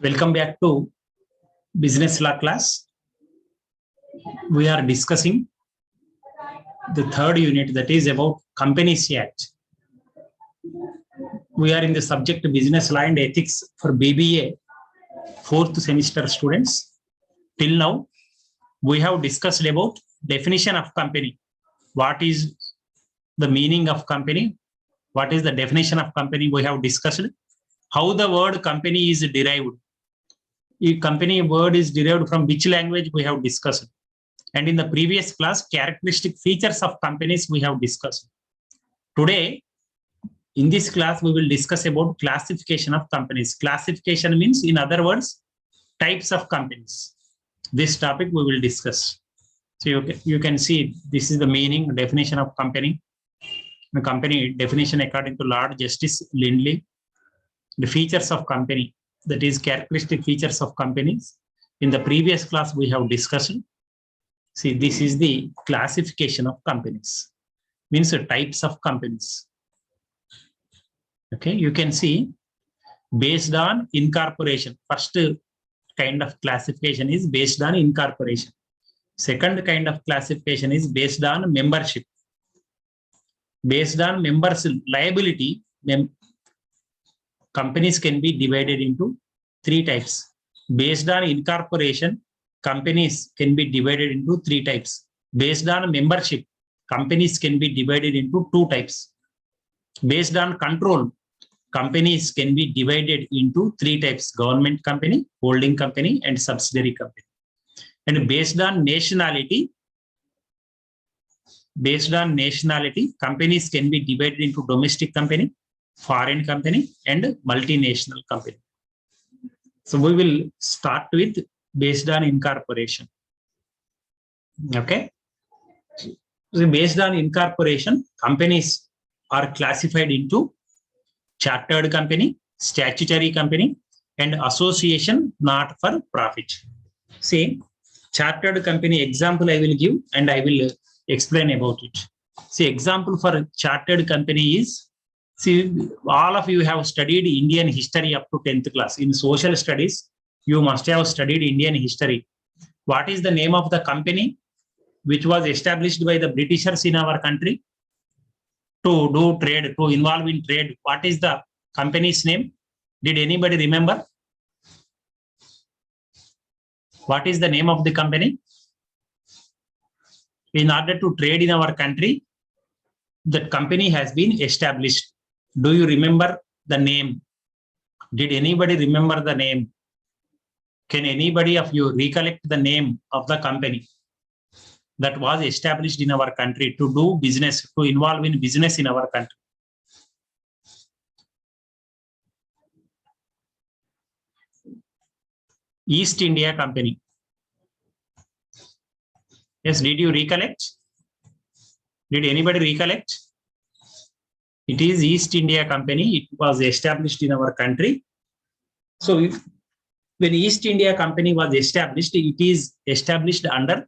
Welcome back to business law class. We are discussing the third unit, that is about Companies Act. We are in the subject business law and ethics for BBA fourth semester students. Till now, we have discussed about definition of company. What is the meaning of company? What is the definition of company? We have discussed how the word company is derived. A company word is derived from which language we have discussed. And in the previous class, characteristic features of companies we have discussed. Today, in this class, we will discuss about classification of companies. Classification means, in other words, types of companies. This topic we will discuss. So you can see this is the meaning, definition of company. The company definition according to Lord Justice Lindley. The features of company, that is characteristic features of companies. In the previous class, we have discussed. See, this is the classification of companies, means the types of companies. Okay, you can see based on incorporation. First kind of classification is based on incorporation. Second kind of classification is based on membership. Based on members' liability, companies can be divided into three types. Based on incorporation, companies can be divided into three types. Based on membership, companies can be divided into two types. Based on control, companies can be divided into three types: government company, holding company, and subsidiary company. And based on nationality, companies can be divided into domestic company, foreign company, and multinational company. So we will start with based on incorporation. Okay. So based on incorporation, companies are classified into chartered company, statutory company, and association not for profit. See, chartered company example I will give and I will explain about it. See, example for chartered company is, see, all of you have studied Indian history up to 10th class. In social studies, you must have studied Indian history. What is the name of the company which was established by the Britishers in our country to do trade, to involve in trade? What is the company's name? Did anybody remember? What is the name of the company? In order to trade in our country, that company has been established. Do you remember the name? Did anybody remember the name? Can anybody of you recollect the name of the company that was established in our country to do business, to involve in business in our country? East India Company. Yes, did you recollect? Did anybody recollect? It is East India Company. It was established in our country. So when East India Company was established, it is established under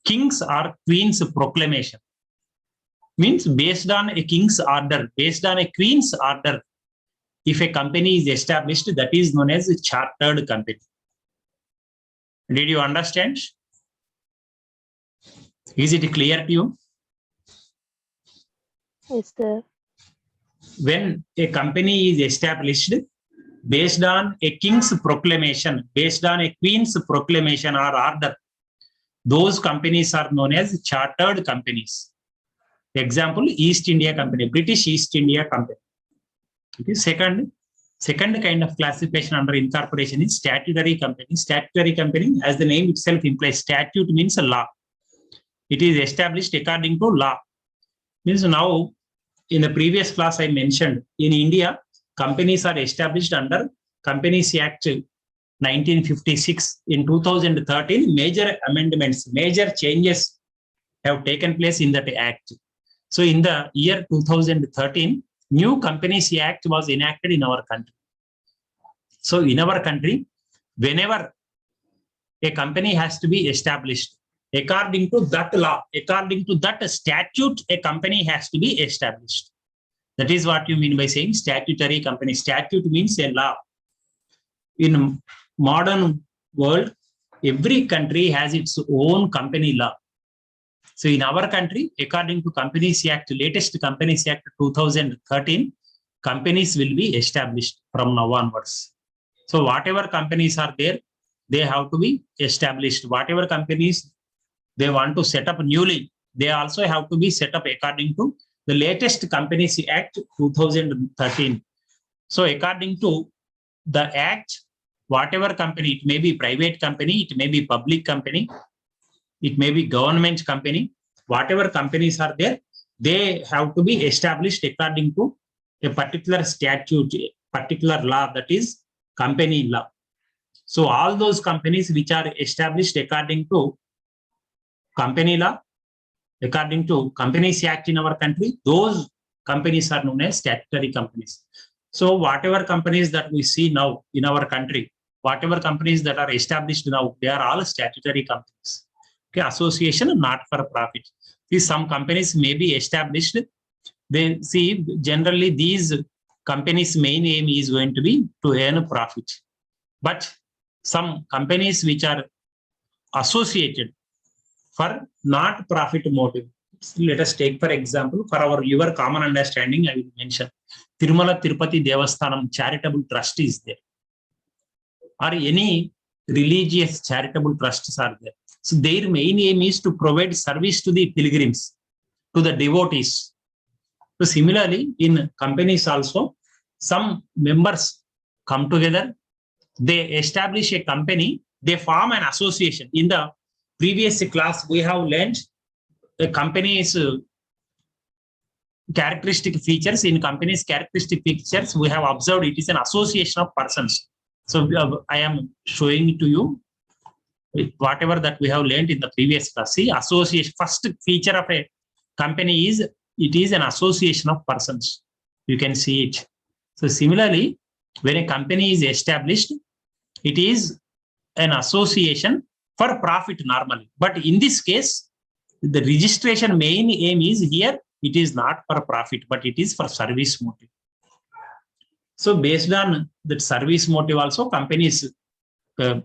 King's or Queen's proclamation. Means based on a king's order, based on a queen's order, if a company is established, that is known as a chartered company. Did you understand? Is it clear to you? Yes, sir. When a company is established based on a king's proclamation, based on a queen's proclamation or order, those companies are known as chartered companies. Example, East India Company, British East India Company. Okay. Second kind of classification under incorporation is statutory company. Statutory company, as the name itself implies, statute means a law. It is established according to law. Means now, in the previous class I mentioned, in India, companies are established under Companies Act 1956. In 2013, major amendments, major changes have taken place in that act. So in the year 2013, new Companies Act was enacted in our country. So in our country, whenever a company has to be established, according to that law, according to that statute, a company has to be established. That is what you mean by saying statutory company. Statute means a law. in modern world, every country has its own company law. So in our country, according to Companies Act, latest Companies Act 2013, companies will be established from now onwards. So whatever companies are there, they have to be established. Whatever companies they want to set up newly, they also have to be set up according to the latest Companies Act 2013. So according to the act, whatever company, it may be private company, it may be public company, it may be government company, whatever companies are there, they have to be established according to a particular statute, a particular law, that is company law. So all those companies which are established according to company law, according to Companies Act in our country, those companies are known as statutory companies. So whatever companies that we see now in our country, whatever companies that are established now, they are all statutory companies. Okay, association, not for profit. See, some companies may be established. They see generally these companies' main aim is going to be to earn profit. But some companies which are associated for not profit motive. Let us take, for example, for your common understanding, I will mention Tirumala Tirupati Devasthanam Charitable Trust is there, or any religious charitable trusts are there. So their main aim is to provide service to the pilgrims, to the devotees. So similarly, in companies also, some members come together, they establish a company, they form an association. In the previous class, we have learned a company's characteristic features. In company's characteristic features, we have observed it is an association of persons. So I am showing to you whatever that we have learned in the previous class. See, association, first feature of a company is it is an association of persons. You can see it. So similarly, when a company is established, it is an association for profit normally. But in this case, the registration main aim is here, it is not for profit, but it is for service motive. So based on that service motive also, companies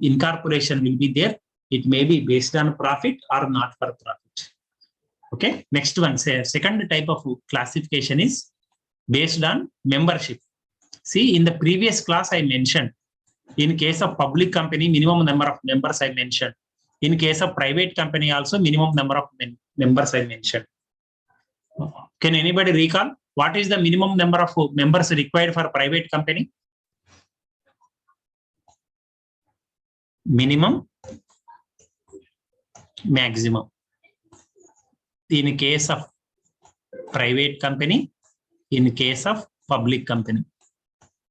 incorporation will be there. It may be based on profit or not for profit. Okay, next one, say second type of classification is based on membership. See, in the previous class I mentioned, in case of public company, minimum number of members I mentioned. In case of private company also, minimum number of members I mentioned. Can anybody recall what is the minimum number of members required for private company? Minimum, maximum. In case of private company, in case of public company.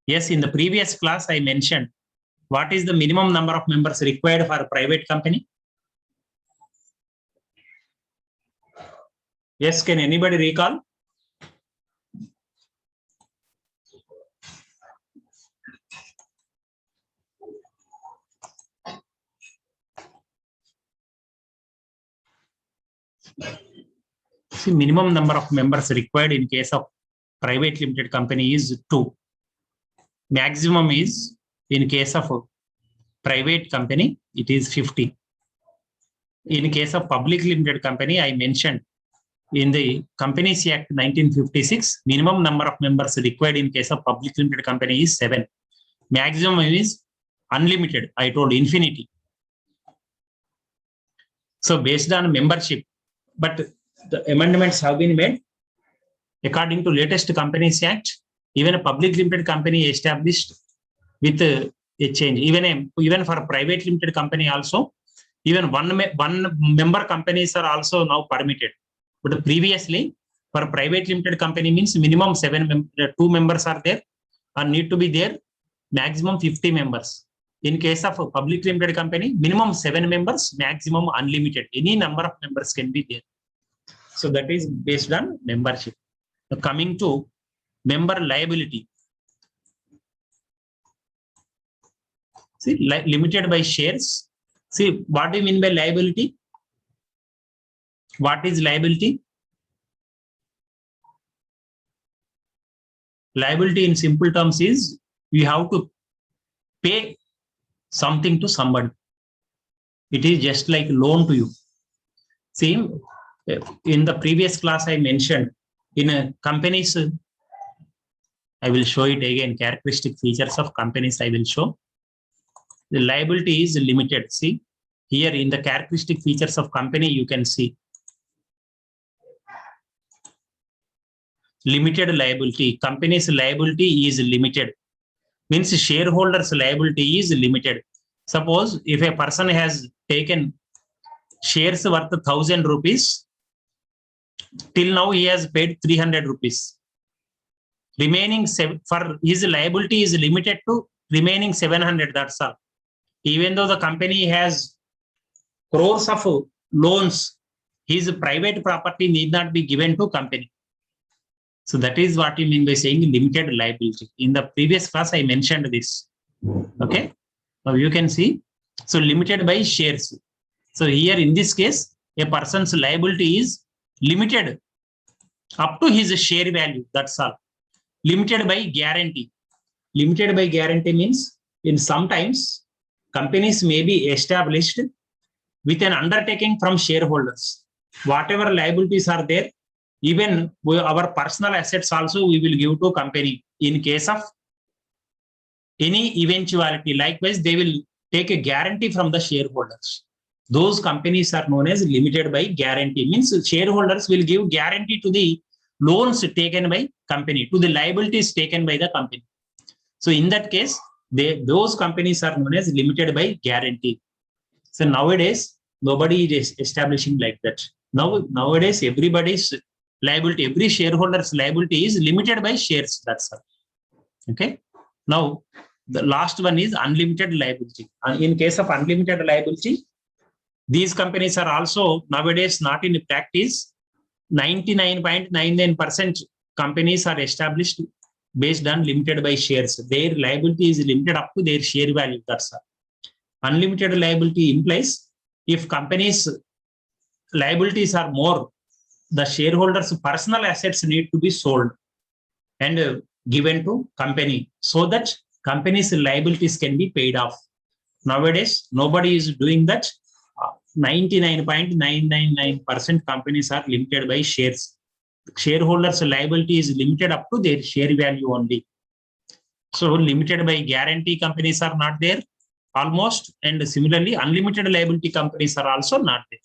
Yes, in the previous class I mentioned what is the minimum number of members required for a private company? Yes, can anybody recall? See, minimum number of members required in case of private limited company is 2. Maximum is in case of private company, it is 50. In case of public limited company, I mentioned in the Companies Act 1956, minimum number of members required in case of public limited company is 7. Maximum is unlimited, I told infinity. So based on membership, but the amendments have been made according to latest Companies Act. Even a public limited company established with a change. Even for a private limited company also, even one member companies are also now permitted. But previously, for a private limited company means minimum 2 members are there or need to be there, maximum 50 members. In case of a public limited company, minimum 7 members, maximum unlimited. Any number of members can be there. So that is based on membership. Now coming to member liability. See, limited by shares. See, what do you mean by liability? What is liability? Liability in simple terms is you have to pay something to somebody. It is just like loan to you. See, in the previous class I mentioned, in a companies, I will show it again, characteristic features of companies I will show. The liability is limited. See, here in the characteristic features of company, you can see limited liability. Company's liability is limited. Means shareholders' liability is limited. Suppose if a person has taken shares worth 1,000 rupees, till now he has paid 300 rupees. Remaining for his liability is limited to remaining 700. That's all. Even though the company has crores of loans, his private property need not be given to company. So that is what we mean by saying limited liability. In the previous class, I mentioned this. Okay. Now you can see. So limited by shares. So here in this case, a person's liability is limited up to his share value. That's all. Limited by guarantee. Limited by guarantee means in sometimes companies may be established with an undertaking from shareholders. Whatever liabilities are there, even our personal assets also we will give to company in case of any eventuality. Likewise, they will take a guarantee from the shareholders. Those companies are known as limited by guarantee. Means shareholders will give guarantee to the loans taken by company, to the liabilities taken by the company. So in that case, those companies are known as limited by guarantee. So nowadays, nobody is establishing like that. Nowadays, everybody's liability, every shareholder's liability is limited by shares. That's all. Okay. Now, the last one is unlimited liability. And in case of unlimited liability, these companies are also nowadays not in practice. 99.99% companies are established based on limited by shares. Their liability is limited up to their share value. That's all. Unlimited liability implies if companies' liabilities are more, the shareholders' personal assets need to be sold and given to company so that companies' liabilities can be paid off. Nowadays, nobody is doing that. 99.999% companies are limited by shares. Shareholders' liability is limited up to their share value only. So limited by guarantee companies are not there almost, and similarly unlimited liability companies are also not there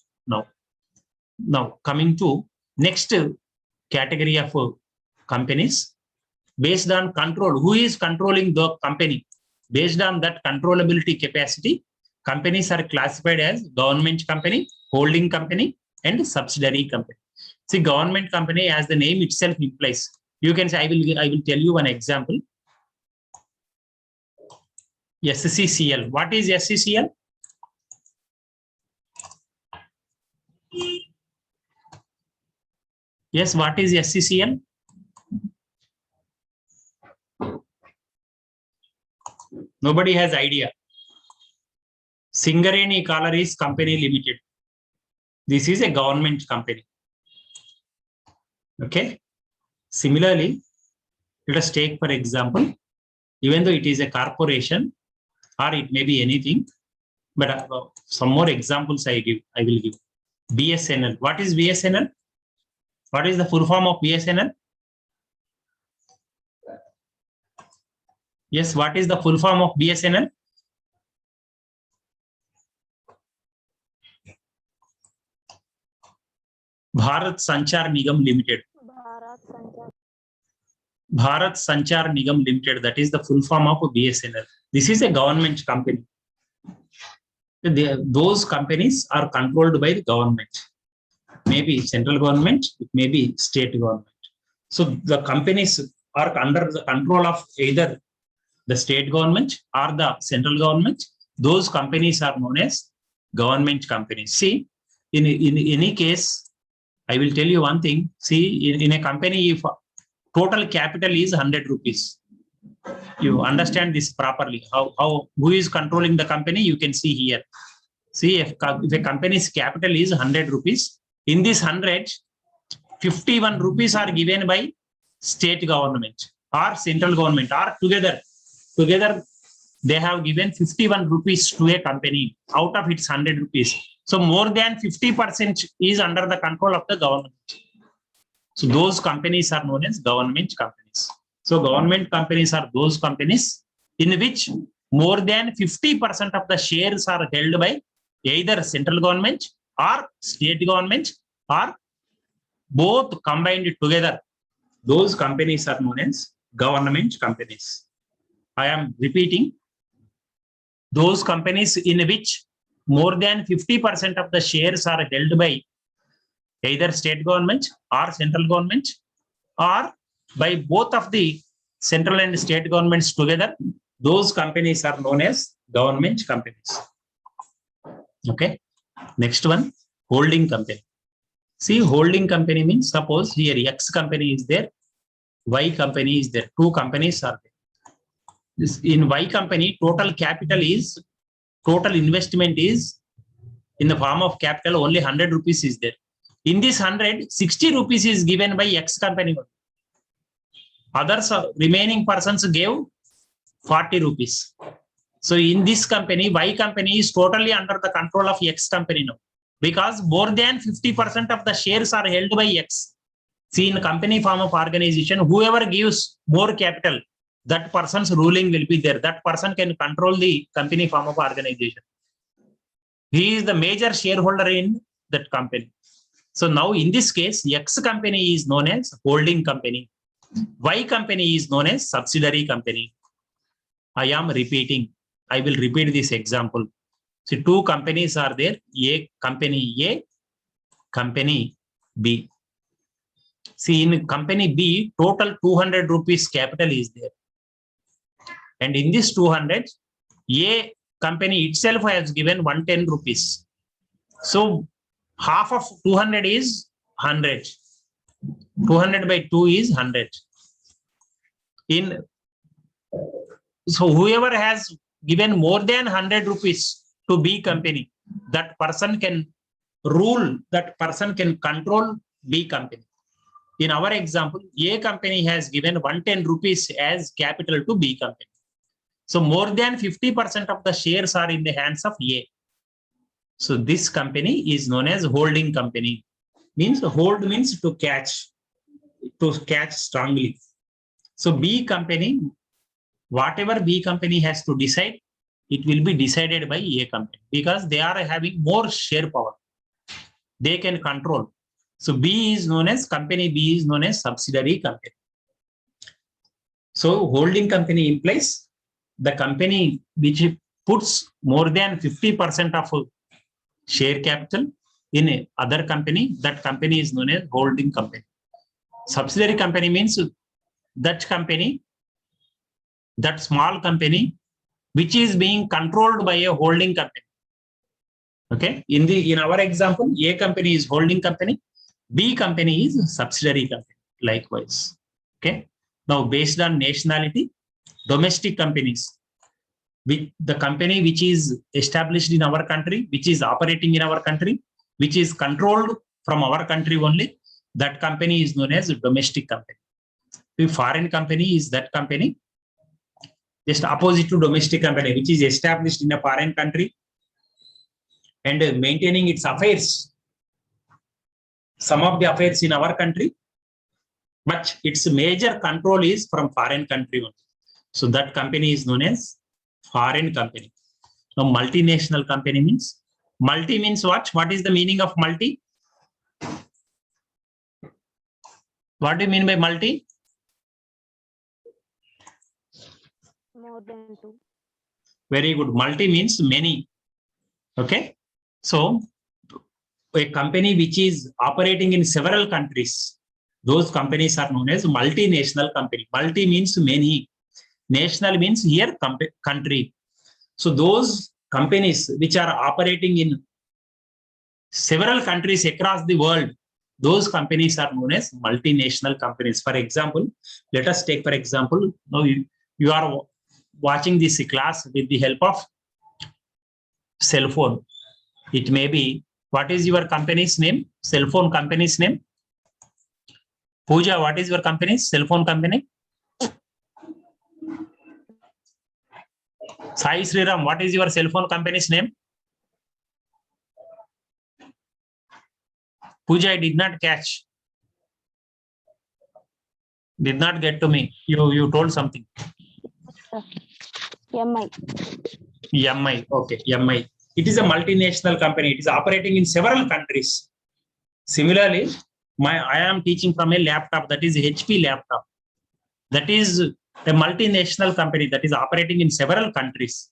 now coming to next category of companies based on control. Who is controlling the company? Based on that controllability capacity, companies are classified as government company, holding company, and subsidiary company. See, government company, as the name itself implies, you can say, I will tell you one example. SCCL. What is SCCL? Yes, what is SCCL? Nobody has idea. Singareni Collieries Company Limited. This is a government company. Okay. Similarly, let us take for example, even though it is a corporation or it may be anything, but some more examples I will give. BSNL. What is BSNL? What is the full form of BSNL? Yes, what is the full form of BSNL? Bharat Sanchar Nigam Limited. Bharat Sanchar Nigam Limited. That is the full form of BSNL. This is a government company. Those companies are controlled by the government. Maybe central government, it may be state government. So the companies are under the control of either the state government or the central government. Those companies are known as government companies. See, in any case, I will tell you one thing. See, in a company, if total capital is 100 rupees, you understand this properly. Who is controlling the company? You can see here. See, if a company's capital is 100 rupees, in this 100, 51 rupees are given by state government or central government or together they have given 51 rupees to a company out of its 100 rupees. So more than 50% is under the control of the government. So those companies are known as government companies. So government companies are those companies in which more than 50% of the shares are held by either central government or state government or both combined together. Those companies are known as government companies. I am repeating, those companies in which more than 50% of the shares are held by either state government or central government or by both of the central and state governments together, those companies are known as government companies. Okay. Next one, holding company. See, holding company means suppose here X company is there, Y company is there. Two companies are there. In Y company, total investment is in the form of capital, only 100 rupees is there. In this 100, 60 rupees is given by X company. Others, remaining persons gave 40 rupees. So in this company, Y company is totally under the control of X company now, because more than 50% of the shares are held by X. See, in company form of organization, whoever gives more capital, that person's ruling will be there. That person can control the company form of organization. He is the major shareholder in that company. So now in this case, X company is known as holding company. Y company is known as subsidiary company. I am repeating. I will repeat this example. See, two companies are there. A, company B. See, in company B, total 200 rupees capital is there. And in this 200, A company itself has given 110 rupees. So half of 200 is 100. 200 by 2 is 100. So whoever has given more than 100 rupees to B company, that person can rule, that person can control B company. In our example, A company has given 110 rupees as capital to B company. So more than 50% of the shares are in the hands of A. So this company is known as holding company. Means hold means to catch strongly. So B company, whatever B company has to decide, it will be decided by A company because they are having more share power. They can control. So B is known as company B is known as subsidiary company. So holding company implies the company which puts more than 50% of share capital in a other company, that company is known as holding company. Subsidiary company means that company, that small company which is being controlled by a holding company. Okay, in our example, A company is holding company, B company is subsidiary company. Likewise. Okay. Now, based on nationality, domestic companies, the company which is established in our country, which is operating in our country, which is controlled from our country only, that company is known as a domestic company. The foreign company is that company just opposite to domestic company, which is established in a foreign country and maintaining its affairs, some of the affairs in our country, but its major control is from foreign country only. So that company is known as foreign company. Now, multinational company means, multi means what? What is the meaning of multi? What do you mean by multi? More than two. Very good. Multi means many. Okay. So a company which is operating in several countries, those companies are known as multinational company. Multi means many. National means here country. So those companies which are operating in several countries across the world, those companies are known as multinational companies. For example, let us take, for example, now you are watching this class with the help of cell phone. It may be, what is your company's name? Cell phone company's name? Pooja, what is your company's cell phone company? Sai Sriram, what is your cell phone company's name? Pooja, I did not catch. Did not get to me. You told something. MI. MI. Okay, MI. It is a multinational company. It is operating in several countries. Similarly, I am teaching from a laptop, that is HP laptop. That is a multinational company that is operating in several countries.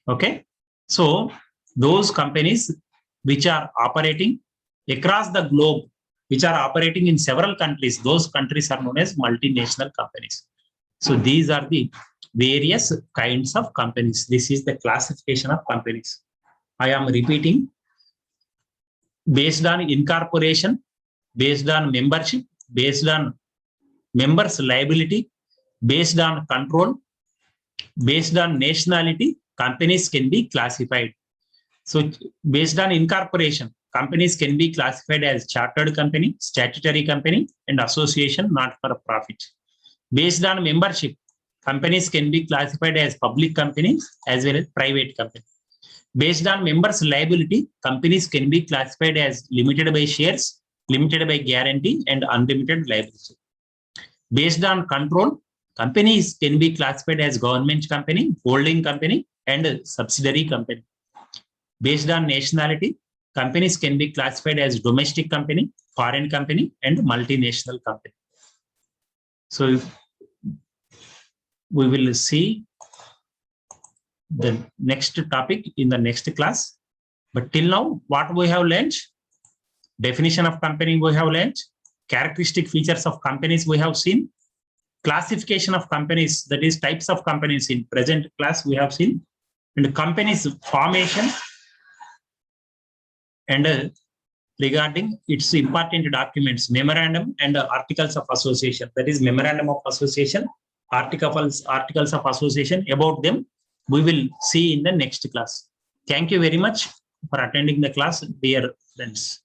Okay. So those companies which are operating across the globe, which are operating in several countries, those countries are known as multinational companies. So these are the various kinds of companies. This is the classification of companies. I am repeating: based on incorporation, based on membership, based on members' liability, based on control, based on nationality, companies can be classified. So based on incorporation, companies can be classified as chartered company, statutory company, and association not for profit. Based on membership, companies can be classified as public companies as well as private companies. Based on members' liability, companies can be classified as limited by shares, limited by guarantee, and unlimited liability. Based on control, companies can be classified as government company, holding company, and subsidiary company. Based on nationality, companies can be classified as domestic company, foreign company, and multinational company. So we will see the next topic in the next class. But till now, what we have learned: definition of company we have learned, characteristic features of companies we have seen, classification of companies, that is types of companies in present class we have seen, and companies formation, and regarding its important documents, memorandum and articles of association. That is memorandum of association, articles of association. About them we will see in the next class. Thank you very much for attending the class, dear friends.